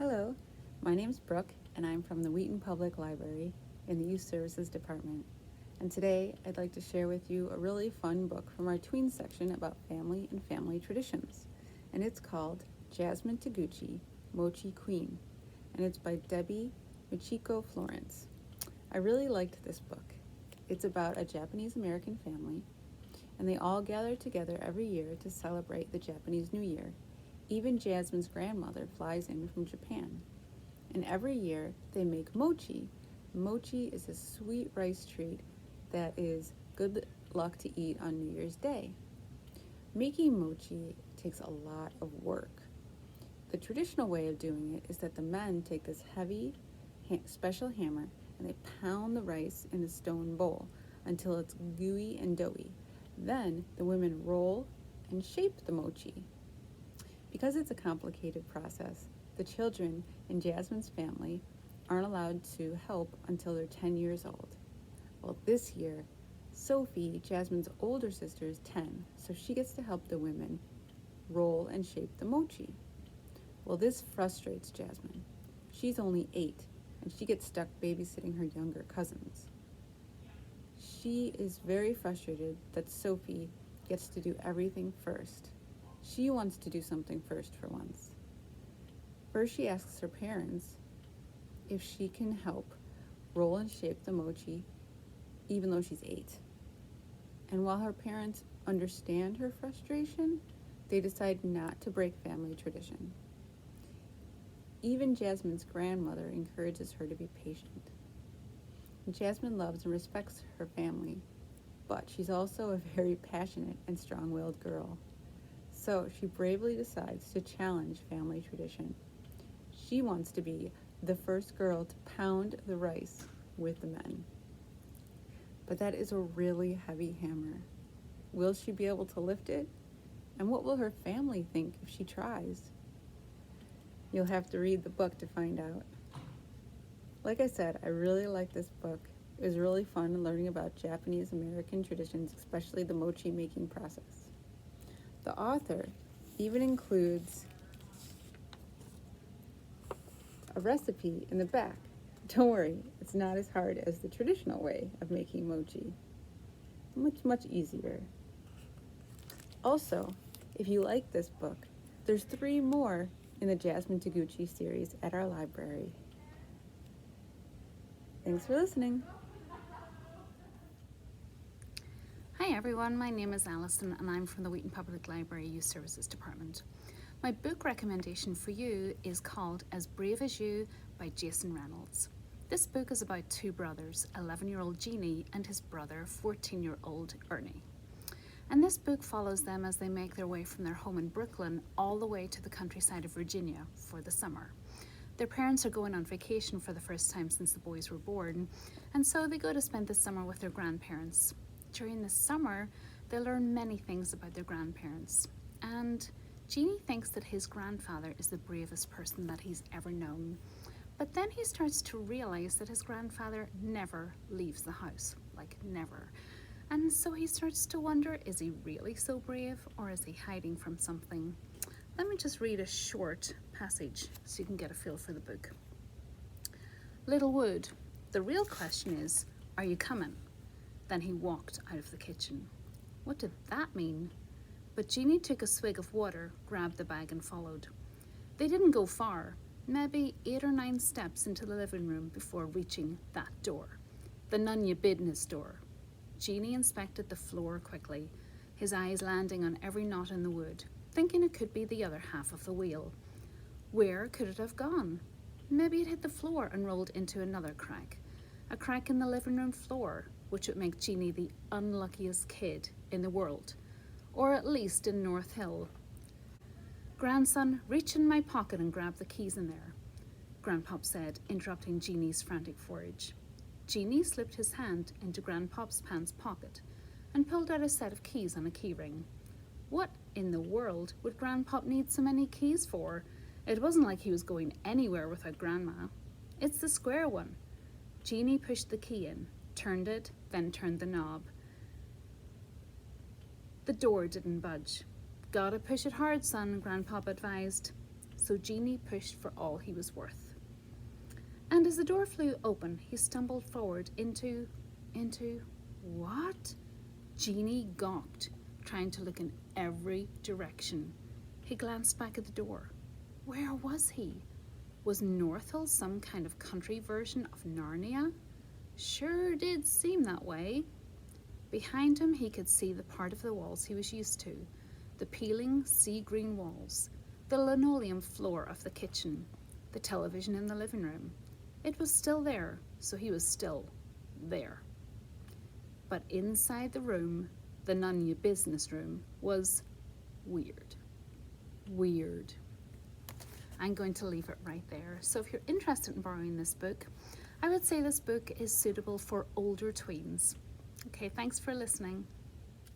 Hello, my name's Brooke, and I'm from the Wheaton Public Library in the Youth Services Department. And today I'd like to share with you a really fun book from our tween section about family and family traditions. And it's called Jasmine Taguchi, Mochi Queen, and it's by Debbie Michiko Florence. I really liked this book. It's about a Japanese American family, and they all gather together every year to celebrate the Japanese New Year. Even Jasmine's grandmother flies in from Japan. And every year they make mochi. Mochi is a sweet rice treat that is good luck to eat on New Year's Day. Making mochi takes a lot of work. The traditional way of doing it is that the men take this heavy special hammer and they pound the rice in a stone bowl until it's gooey and doughy. Then the women roll and shape the mochi. Because it's a complicated process, the children in Jasmine's family aren't allowed to help until they're 10 years old. Well, this year, Sophie, Jasmine's older sister, is 10, so she gets to help the women roll and shape the mochi. Well, this frustrates Jasmine. She's only 8, and she gets stuck babysitting her younger cousins. She is very frustrated that Sophie gets to do everything first. She wants to do something first for once. First, she asks her parents if she can help roll and shape the mochi, even though she's 8. And while her parents understand her frustration, they decide not to break family tradition. Even Jasmine's grandmother encourages her to be patient. Jasmine loves and respects her family, but she's also a very passionate and strong-willed girl. So she bravely decides to challenge family tradition. She wants to be the first girl to pound the rice with the men. But that is a really heavy hammer. Will she be able to lift it? And what will her family think if she tries? You'll have to read the book to find out. Like I said, I really like this book. It was really fun learning about Japanese American traditions, especially the mochi making process. The author even includes a recipe in the back. Don't worry, it's not as hard as the traditional way of making mochi. Much easier. Also, if you like this book, there's 3 more in the Jasmine Taguchi series at our library. Thanks for listening. Hi everyone, my name is Alison and I'm from the Wheaton Public Library Youth Services Department. My book recommendation for you is called As Brave as You by Jason Reynolds. This book is about 2 brothers, 11-year-old Jeannie and his brother, 14-year-old Ernie. And this book follows them as they make their way from their home in Brooklyn all the way to the countryside of Virginia for the summer. Their parents are going on vacation for the first time since the boys were born, and so they go to spend the summer with their grandparents. During the summer, they learn many things about their grandparents, and Jeannie thinks that his grandfather is the bravest person that he's ever known. But then he starts to realize that his grandfather never leaves the house, like never. And so he starts to wonder, is he really so brave, or is he hiding from something? Let me just read a short passage so you can get a feel for the book. Little Wood, the real question is, are you coming? Then he walked out of the kitchen. What did that mean? But Jeannie took a swig of water, grabbed the bag and followed. They didn't go far, maybe 8 or 9 steps into the living room before reaching that door, the Nunya business door. Jeannie inspected the floor quickly, his eyes landing on every knot in the wood, thinking it could be the other half of the wheel. Where could it have gone? Maybe it hit the floor and rolled into another crack, a crack in the living room floor, which would make Jeannie the unluckiest kid in the world, or at least in North Hill. Grandson, reach in my pocket and grab the keys in there, Grandpop said, interrupting Jeannie's frantic forage. Jeannie slipped his hand into Grandpop's pants pocket and pulled out a set of keys on a keyring. What in the world would Grandpop need so many keys for? It wasn't like he was going anywhere without Grandma. It's the square one. Jeannie pushed the key in, turned it, then turned the knob. The door didn't budge. Gotta push it hard, son, Grandpop advised. so Jeanie pushed for all he was worth. And as the door flew open, he stumbled forward into what? Jeanie gawked, trying to look in every direction. He glanced back at the door. Where was he? Was Northill some kind of country version of Narnia? Sure did seem that way. Behind him, he could see the part of the walls he was used to, the peeling sea-green walls, the linoleum floor of the kitchen, the television in the living room. It was still there, so he was still there. But inside the room, the Nunya business room, was weird. Weird. I'm going to leave it right there. So if you're interested in borrowing this book, I would say this book is suitable for older tweens. Okay, thanks for listening.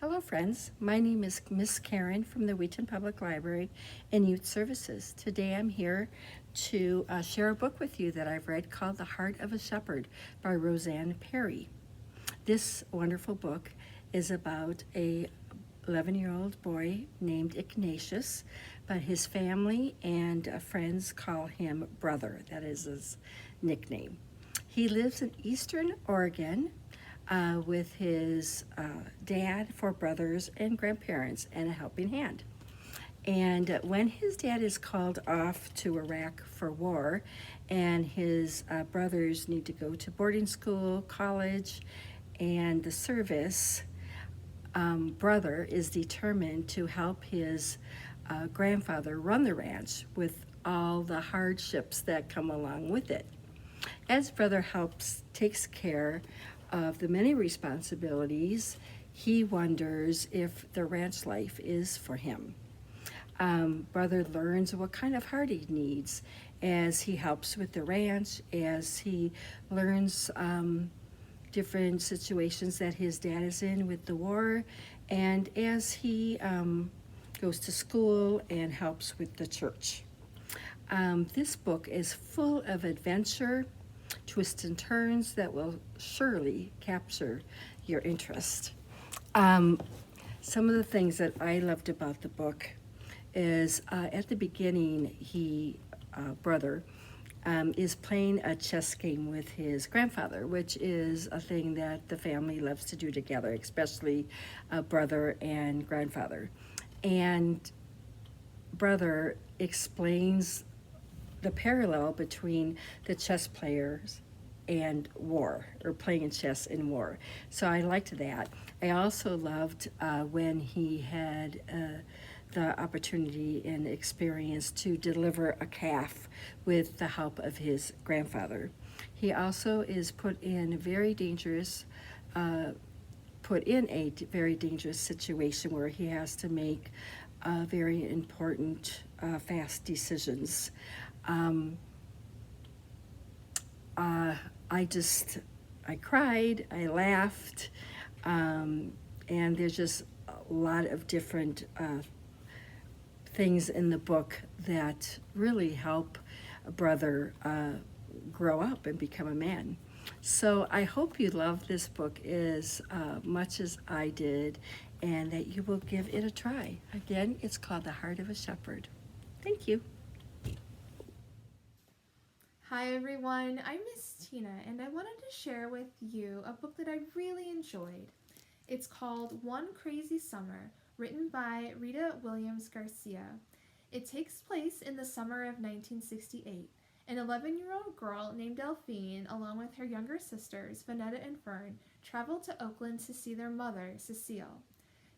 Hello friends, my name is Miss Karen from the Wheaton Public Library and Youth Services. Today I'm here to share a book with you that I've read called The Heart of a Shepherd by Roseanne Perry. This wonderful book is about a 11-year-old boy named Ignatius, but his family and friends call him Brother. That is his nickname. He lives in Eastern Oregon with his dad, 4 brothers, and grandparents, and a helping hand. And when his dad is called off to Iraq for war, and his brothers need to go to boarding school, college, and the service, Brother is determined to help his grandfather run the ranch with all the hardships that come along with it. As Brother takes care of the many responsibilities, he wonders if the ranch life is for him. Brother learns what kind of heart he needs as he helps with the ranch, as he learns different situations that his dad is in with the war, and as he goes to school and helps with the church. This book is full of adventure, twists and turns that will surely capture your interest. Some of the things that I loved about the book is at the beginning, Brother, is playing a chess game with his grandfather, which is a thing that the family loves to do together, especially Brother and grandfather. And Brother explains the parallel between the chess players and war, or playing chess in war. So I liked that. I also loved when he had the opportunity and experience to deliver a calf with the help of his grandfather. He also is put in a very dangerous situation where he has to make very important, fast decisions. I cried, I laughed, and there's just a lot of different things in the book that really help a Brother grow up and become a man. So I hope you love this book as much as I did, and that you will give it a try. Again, it's called The Heart of a Shepherd. Thank you. Hi everyone, I'm Miss Tina, and I wanted to share with you a book that I really enjoyed. It's called One Crazy Summer, written by Rita Williams Garcia. It takes place in the summer of 1968. An 11-year-old girl named Delphine, along with her younger sisters, Vanetta and Fern, travel to Oakland to see their mother, Cecile.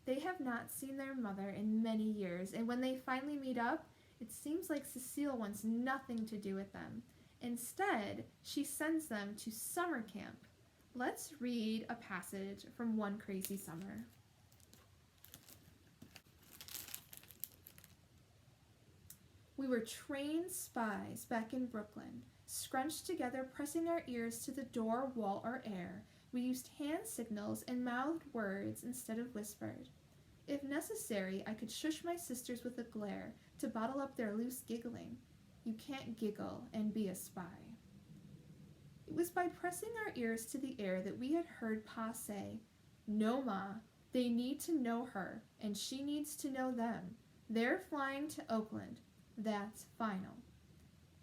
They have not seen their mother in many years, and when they finally meet up, it seems like Cecile wants nothing to do with them. Instead, she sends them to summer camp. Let's read a passage from One Crazy Summer. We were trained spies back in Brooklyn, scrunched together, pressing our ears to the door, wall, or air. We used hand signals and mouthed words instead of whispered. If necessary, I could shush my sisters with a glare to bottle up their loose giggling. You can't giggle and be a spy. It was by pressing our ears to the air that we had heard Pa say, "No, Ma, they need to know her, and she needs to know them. They're flying to Oakland. That's final.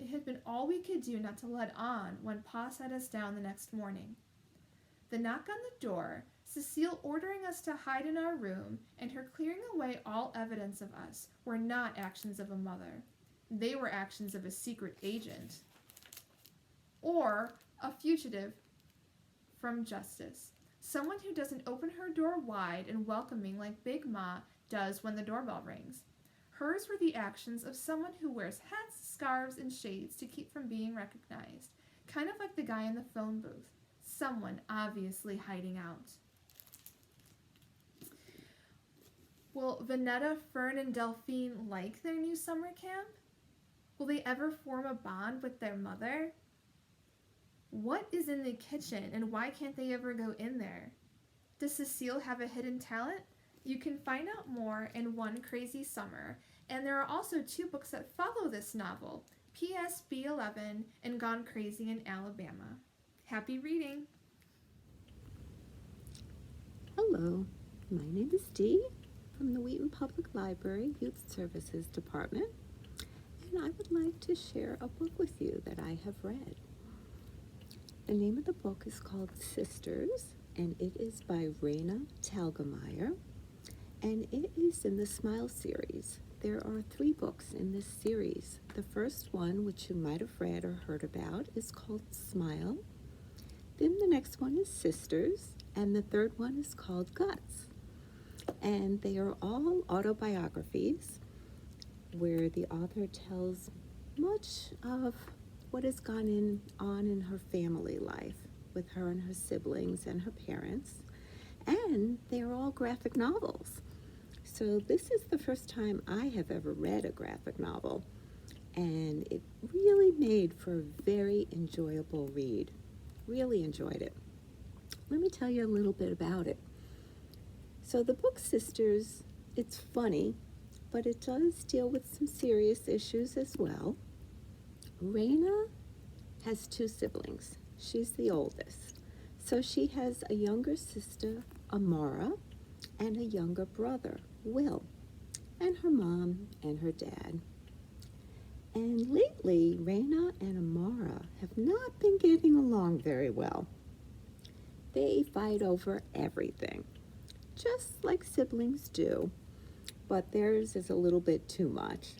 It had been all we could do not to let on when Pa sat us down the next morning. The knock on the door, Cecile ordering us to hide in our room, and her clearing away all evidence of us were not actions of a mother. They were actions of a secret agent or a fugitive from justice. Someone who doesn't open her door wide and welcoming like Big Ma does when the doorbell rings. Hers were the actions of someone who wears hats, scarves, and shades to keep from being recognized, kind of like the guy in the phone booth. Someone obviously hiding out. Will Vanetta, Fern, and Delphine like their new summer camp? Will they ever form a bond with their mother? What is in the kitchen, and why can't they ever go in there? Does Cecile have a hidden talent? You can find out more in One Crazy Summer, and there are also 2 books that follow this novel, PSB 11 and Gone Crazy in Alabama. Happy reading! Hello, my name is Dee from the Wheaton Public Library Youth Services Department, and I would like to share a book with you that I have read. The name of the book is called Sisters, and it is by Raina Telgemeier, and it is in the Smile series. There are 3 books in this series. The first one, which you might have read or heard about, is called Smile. Then the next one is Sisters, and the third one is called Guts. And they are all autobiographies where the author tells much of what has gone on in her family life with her and her siblings and her parents. And they are all graphic novels. So this is the first time I have ever read a graphic novel, and it really made for a very enjoyable read. Really enjoyed it. Let me tell you a little bit about it. So the book Sisters, it's funny, but it does deal with some serious issues as well. Raina has 2 siblings. She's the oldest. So she has a younger sister, Amara, and a younger brother, Will, and her mom and her dad. And lately, Raina and Amara have not been getting along very well. They fight over everything, just like siblings do, but theirs is a little bit too much.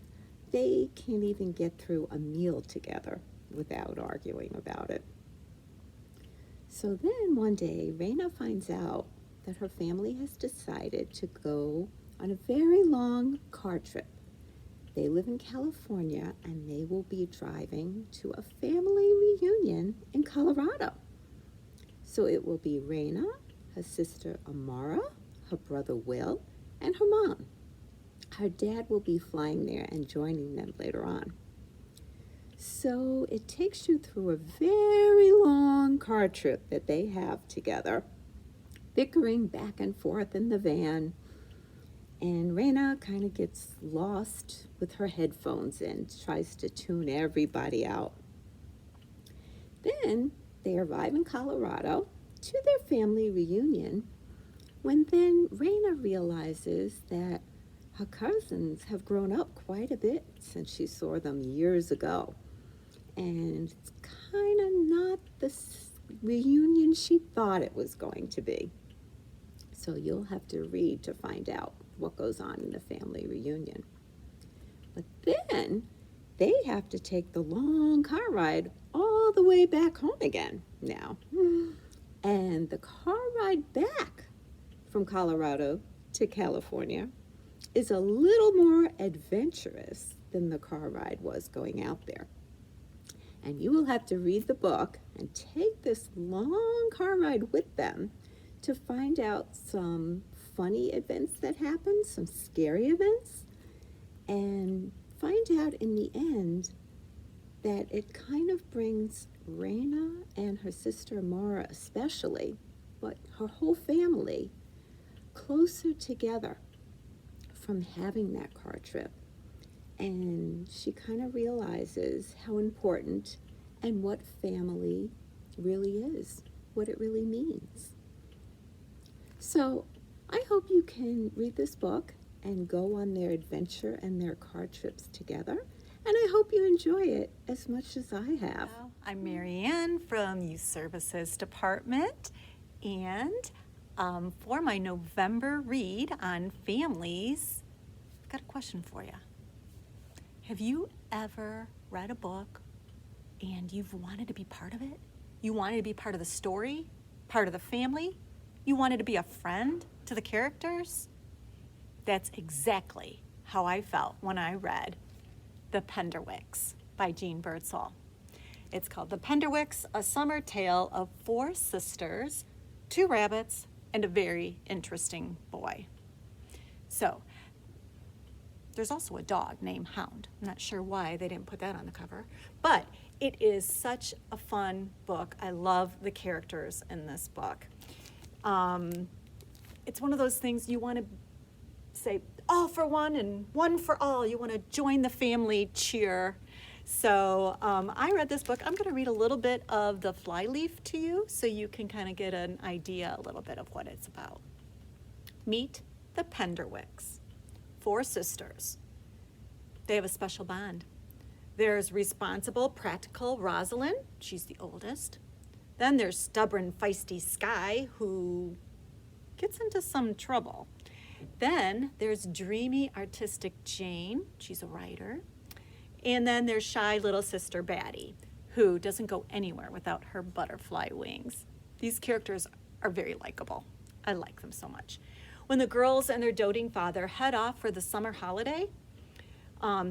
They can't even get through a meal together without arguing about it. So then one day, Raina finds out that her family has decided to go on a very long car trip. They live in California, and they will be driving to a family reunion in Colorado. So it will be Raina, her sister Amara, her brother Will, and her mom. Her dad will be flying there and joining them later on. So it takes you through a very long car trip that they have together, bickering back and forth in the van. And Raina kind of gets lost with her headphones in, tries to tune everybody out. Then they arrive in Colorado to their family reunion, when then Raina realizes that her cousins have grown up quite a bit since she saw them years ago. And it's kind of not the reunion she thought it was going to be. So you'll have to read to find out what goes on in the family reunion. But then they have to take the long car ride all the way back home again now. And the car ride back from Colorado to California is a little more adventurous than the car ride was going out there. And you will have to read the book and take this long car ride with them to find out some funny events that happen, some scary events, and find out in the end that it kind of brings Raina and her sister Mara especially, but her whole family, closer together from having that car trip. And she kind of realizes how important and what family really is, what it really means. So I hope you can read this book and go on their adventure and their car trips together. and I hope you enjoy it as much as I have. Hello, I'm Marianne from Youth Services Department, and for my November read on families, I've got a question for you. Have you ever read a book and you've wanted to be part of it? You wanted to be part of the story, part of the family? You wanted to be a friend to the characters? That's exactly how I felt when I read The Penderwicks by Jean Birdsall. It's called The Penderwicks, A Summer Tale of 4 Sisters, 2 Rabbits, and a very interesting boy. So, there's also a dog named Hound. I'm not sure why they didn't put that on the cover, but it is such a fun book. I love the characters in this book. It's one of those things you want to say, all for one and one for all. You want to join the family cheer. So I read this book. I'm going to read a little bit of the flyleaf to you so you can kind of get an idea a little bit of what it's about. Meet the Penderwicks, 4 sisters. They have a special bond. There's responsible, practical Rosalind. She's the oldest. Then there's stubborn, feisty Skye, who gets into some trouble. Then there's dreamy, artistic Jane. She's a writer. And then there's shy little sister Batty, who doesn't go anywhere without her butterfly wings. These characters are very likable. I like them so much. When the girls and their doting father head off for the summer holiday,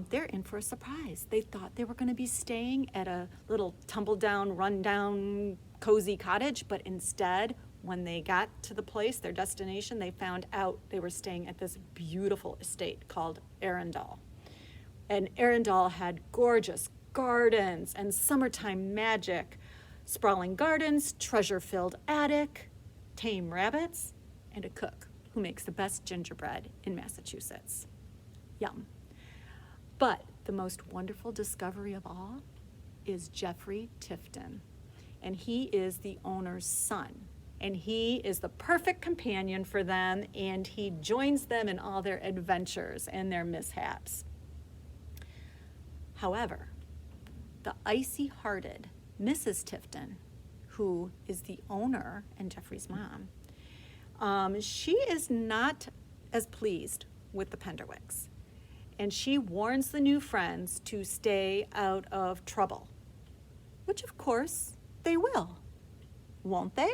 they're in for a surprise. They thought they were going to be staying at a little tumble-down, run-down, cozy cottage, but instead, when they got to the place, their destination, they found out they were staying at this beautiful estate called Arundel. And Arundel had gorgeous gardens and summertime magic, sprawling gardens, treasure-filled attic, tame rabbits, and a cook who makes the best gingerbread in Massachusetts. Yum. But the most wonderful discovery of all is Geoffrey Tifton, and he is the owner's son. And he is the perfect companion for them, and he joins them in all their adventures and their mishaps. However, the icy-hearted Mrs. Tifton, who is the owner and Geoffrey's mom, she is not as pleased with the Penderwicks, and she warns the new friends to stay out of trouble, which of course they will, won't they?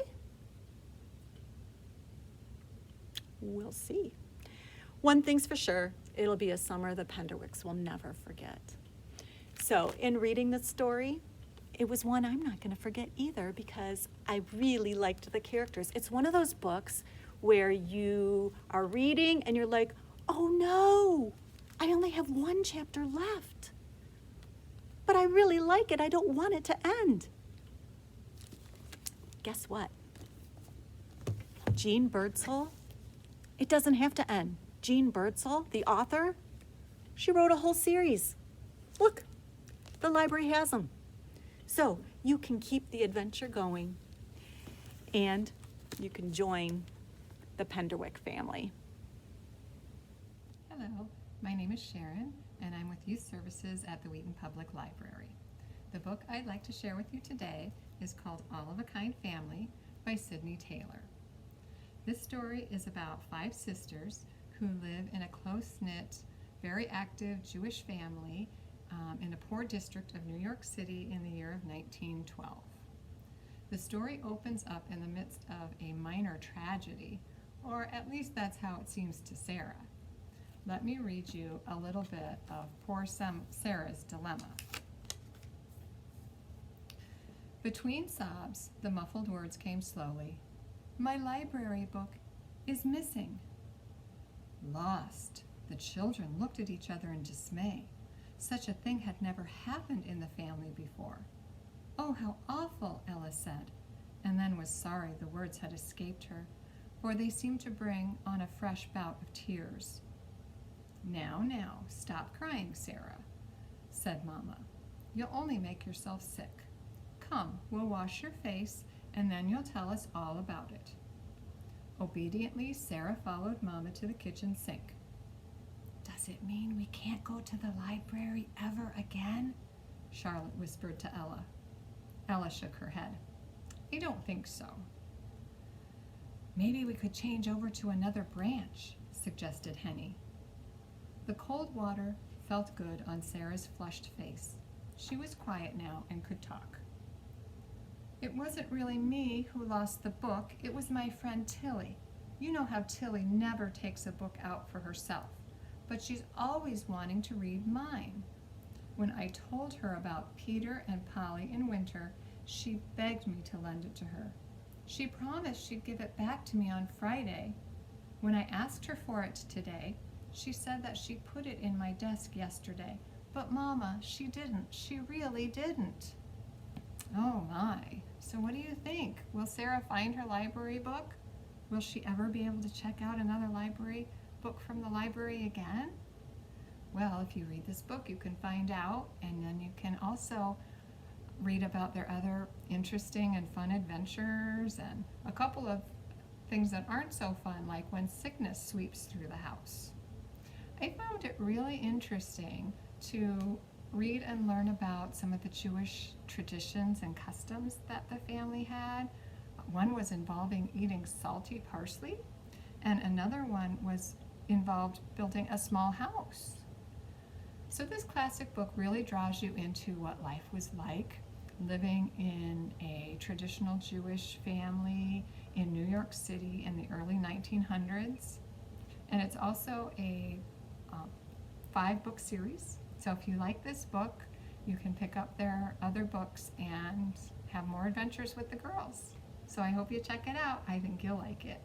We'll see. One thing's for sure, it'll be a summer the Penderwicks will never forget. So in reading this story, it was one I'm not going to forget either because I really liked the characters. It's one of those books where you are reading and you're like, oh no, I only have 1 chapter left. But I really like it. I don't want it to end. Guess what? Jean Birdsall, it doesn't have to end. Jean Birdsall, the author, she wrote a whole series. Look, the library has them. So you can keep the adventure going and you can join the Penderwick family. Hello, my name is Sharon and I'm with Youth Services at the Wheaton Public Library. The book I'd like to share with you today is called All of a Kind Family by Sydney Taylor. This story is about 5 sisters who live in a close-knit, very active Jewish family in a poor district of New York City in the year of 1912. The story opens up in the midst of a minor tragedy, or at least that's how it seems to Sarah. Let me read you a little bit of poor Sarah's dilemma. Between sobs, the muffled words came slowly. My library book is missing. Lost. The children looked at each other in dismay. Such a thing had never happened in the family before. Oh, how awful, Ella said, and then was sorry the words had escaped her, for they seemed to bring on a fresh bout of tears. Now, stop crying, Sarah, said Mama. You'll only make yourself sick. Come, we'll wash your face, and then you'll tell us all about it. Obediently, Sarah followed Mama to the kitchen sink. Does Does it mean we can't go to the library ever again? Charlotte whispered to Ella. Ella shook her head. I don't think so. Maybe we could change over to another branch, suggested Henny. The cold water felt good on Sarah's flushed face. She was quiet now and could talk. It wasn't really me who lost the book, it was my friend Tilly. You know how Tilly never takes a book out for herself, but she's always wanting to read mine. When I told her about Peter and Polly in winter, she begged me to lend it to her. She promised she'd give it back to me on Friday. When I asked her for it today, she said that she put it in my desk yesterday. But Mama, she didn't. She really didn't. Oh my. So what do you think? Will Sarah find her library book? Will she ever be able to check out another library book from the library again? Well, if you read this book, you can find out, and then you can also read about their other interesting and fun adventures and a couple of things that aren't so fun, like when sickness sweeps through the house. I found it really interesting to read and learn about some of the Jewish traditions and customs that the family had. One was involving eating salty parsley, and another one was involved building a small house. So this classic book really draws you into what life was like living in a traditional Jewish family in New York City in the early 1900s. And it's also a 5-book series. So if you like this book, you can pick up their other books and have more adventures with the girls. So I hope you check it out. I think you'll like it.